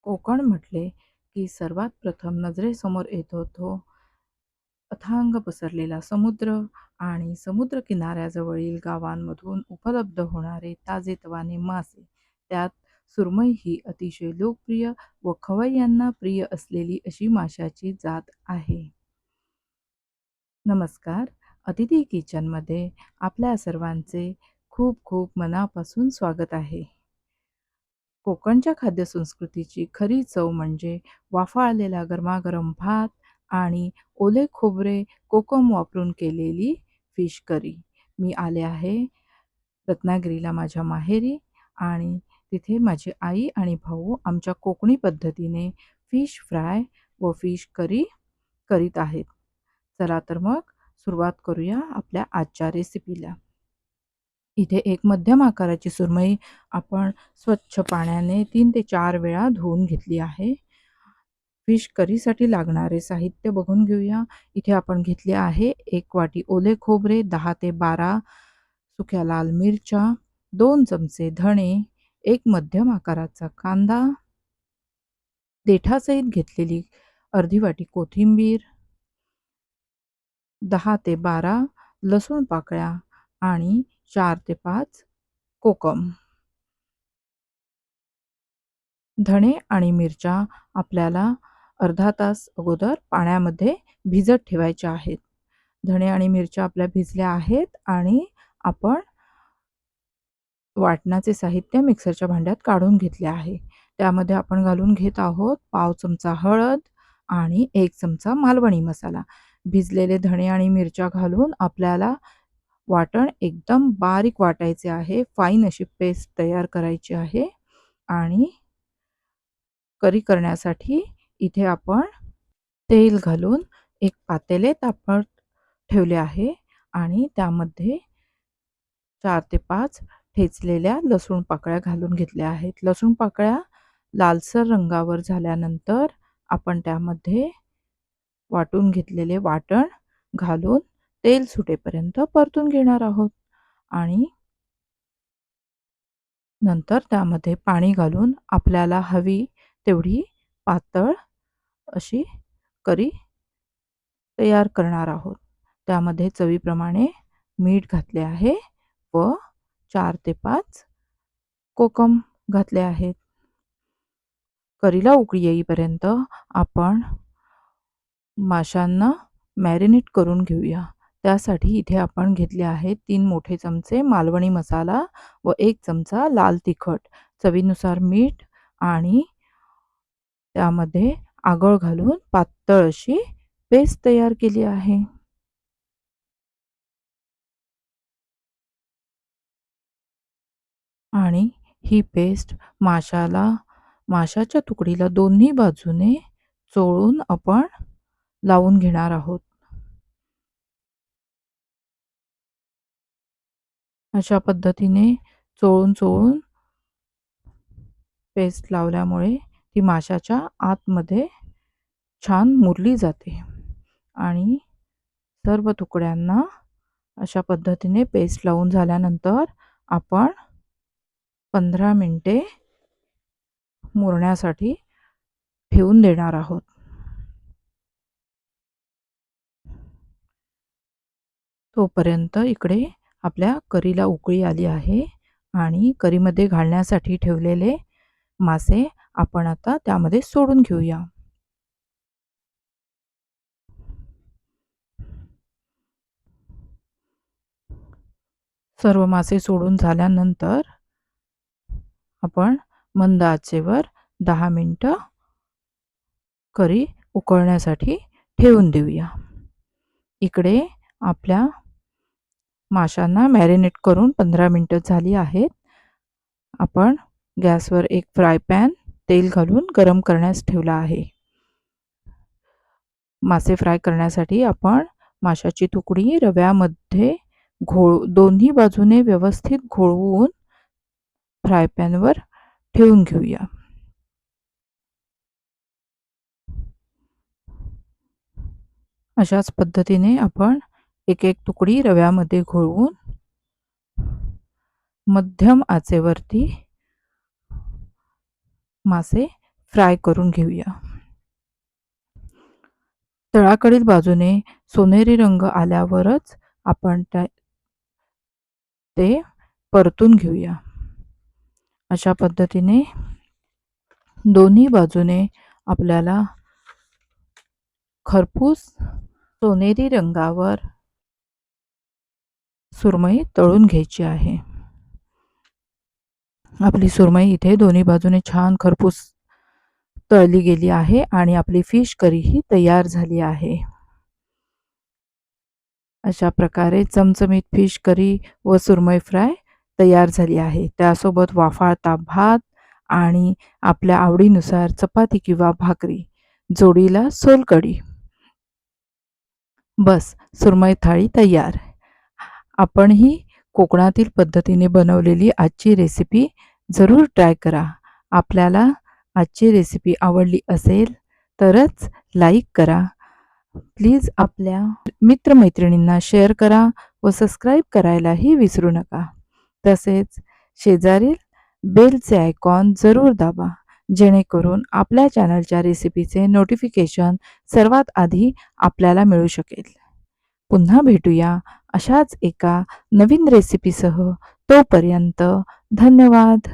कोकण म्हटले की सर्वात प्रथम नजरेसमोर येतो तो अथांग पसरलेला समुद्र आणि समुद्र किनाऱ्याजवळील गावांमधून उपलब्ध होणारे ताजेतवाने मासे. त्यात सुरमई ही अतिशय लोकप्रिय व खवय्यांना प्रिय असलेली अशी माशाची जात आहे. नमस्कार. अतिथी किचनमध्ये आपल्या सर्वांचे खूप खूप मनापासून स्वागत आहे. कोकणच्या खाद्यसंस्कृतीची खरी चव म्हणजे वाफाळलेला गरमागरम भात आणि ओले खोबरे, कोकम वापरून केलेली फिश करी. मी आले आहे रत्नागिरीला माझ्या माहेरी आणि तिथे माझी आई आणि भाऊ आमच्या कोकणी पद्धतीने फिश फ्राय व फिश करी करीत आहेत. चला तर मग सुरुवात करूया आपल्या आजच्या रेसिपीला. इथे एक मध्यम आकाराची सुरमई आपण स्वच्छ पाण्याने 3 ते 4 वेळा धुवून घेतली आहे. फिश करीसाठी लागणारे साहित्य बघून घेऊया. इथे आपण घेतले आहे 1 वाटी ओले खोबरे, 10 ते 12 सुक्या लाल मिरच्या, 2 चमचे धणे, 1 मध्यम आकाराचा कांदा, देठासहित घेतलेली अर्धी वाटी कोथिंबीर, 10 ते 12 लसूण पाकळ्या आणि 4 ते 5 कोकम. धणे आणि मिरच्या आपल्याला अर्धा तास अगोदर पाण्यामध्ये भिजत ठेवायच्या आहेत. धणे आणि मिरच्या आपल्या भिजल्या आहेत आणि आपण वाटणाचे साहित्य मिक्सरच्या भांड्यात काढून घेतले आहे. त्यामध्ये आपण घालून घेत आहोत पाव चमचा हळद आणि 1 चमचा मालवणी मसाला. भिजलेले धणे आणि मिरच्या घालून आपल्याला वाटण एकदम बारीक वाटायचे आहे. फाईन अशी पेस्ट तयार करायची आहे. आणि करी करण्यासाठी इथे आपण तेल घालून एक पातेले तापत ठेवले आहे आणि त्यामध्ये 4 ते 5 ठेचलेल्या लसूण पाकळ्या घालून घेतल्या आहेत. लसूण पाकळ्या लालसर रंगावर झाल्यानंतर आपण त्यामध्ये वाटून घेतलेले वाटण घालून तेल सुटेपर्यंत परतून घेणार आहोत आणि नंतर त्यामध्ये पाणी घालून आपल्याला हवी तेवढी पातळ अशी करी तयार करणार आहोत. त्यामध्ये चवीप्रमाणे मीठ घातले आहे व 4 ते 5 कोकम घातले आहेत. करीला उकळी येईपर्यंत आपण माशांना मॅरिनेट करून घेऊया. त्यासाठी इथे आपण घेतले आहेत 3 मोठे चमचे मालवणी मसाला व 1 चमचा लाल तिखट, चवीनुसार मीठ आणि त्यामध्ये आगळ घालून पातळ अशी पेस्ट तयार केली आहे. आणि ही पेस्ट माशाच्या तुकडीला दोन्ही बाजूने चोळून आपण लावून घेणार आहोत. अशा पद्धतीने चोळून पेस्ट लावल्यामुळे ती माशाच्या आतमध्ये छान मुरली जाते आणि सर्व तुकड्यांना अशा पद्धतीने पेस्ट लावून झाल्यानंतर आपण 15 मिनिटे मुरण्यासाठी ठेवून देणार आहोत. तोपर्यंत इकडे आपल्या करीला उकळी आली आहे आणि करीमध्ये घालण्यासाठी ठेवलेले मासे आपण आता त्यामध्ये सोडून घेऊया. सर्व मासे सोडून झाल्यानंतर आपण मंद आचेवर 10 मिनिटं करी उकळण्यासाठी ठेवून देऊया. इकडे आपल्या माशांना मॅरिनेट करून 15 मिनिटं झाली आहेत. आपण गॅसवर एक फ्राय पॅन तेल घालून गरम करण्यास ठेवला आहे. मासे फ्राय करण्यासाठी आपण माशाची तुकडी रव्यामध्ये दोन्ही बाजूने व्यवस्थित घोळवून फ्राय पॅनवर ठेवून घेऊया. अशाच पद्धतीने आपण एक एक तुकडी रव्यामध्ये घोळवून मध्यम आचेवरती मासे फ्राय करून घेऊया. तळाकडील बाजूने सोनेरी रंग आल्यावरच आपण ते परतून घेऊया. अशा पद्धतीने दोन्ही बाजूने आपल्याला खरपूस सोनेरी रंगावर सुरमई तळून घ्यायची आहे. आपली सुरमई इथे दोन्ही बाजूने छान खरपूस तळली गेली आहे आणि आपली फिश करी ही तयार झाली आहे. अशा प्रकारे चमचमीत फिश करी व सुरमई फ्राय तयार झाली आहे. त्यासोबत वाफाळता भात आणि आपल्या आवडीनुसार चपाती किंवा भाकरी, जोडीला सोलकढी. बस, सुरमई थाळी तयार. आपणही कोकणातील पद्धतीने बनवलेली आजची रेसिपी जरूर ट्राय करा. आपल्याला आजची रेसिपी आवडली असेल तरच लाईक करा. प्लीज आपल्या मित्रमैत्रिणींना शेअर करा व सबस्क्राईब करायलाही विसरू नका. तसेच शेजारील बेलचे आयकॉन जरूर दाबा, जेणेकरून आपल्या चॅनलच्या रेसिपीचे नोटिफिकेशन सर्वात आधी आपल्याला मिळू शकेल. पुन्हा भेटूया अशाच एका नवीन रेसिपीसह. तोपर्यंत धन्यवाद.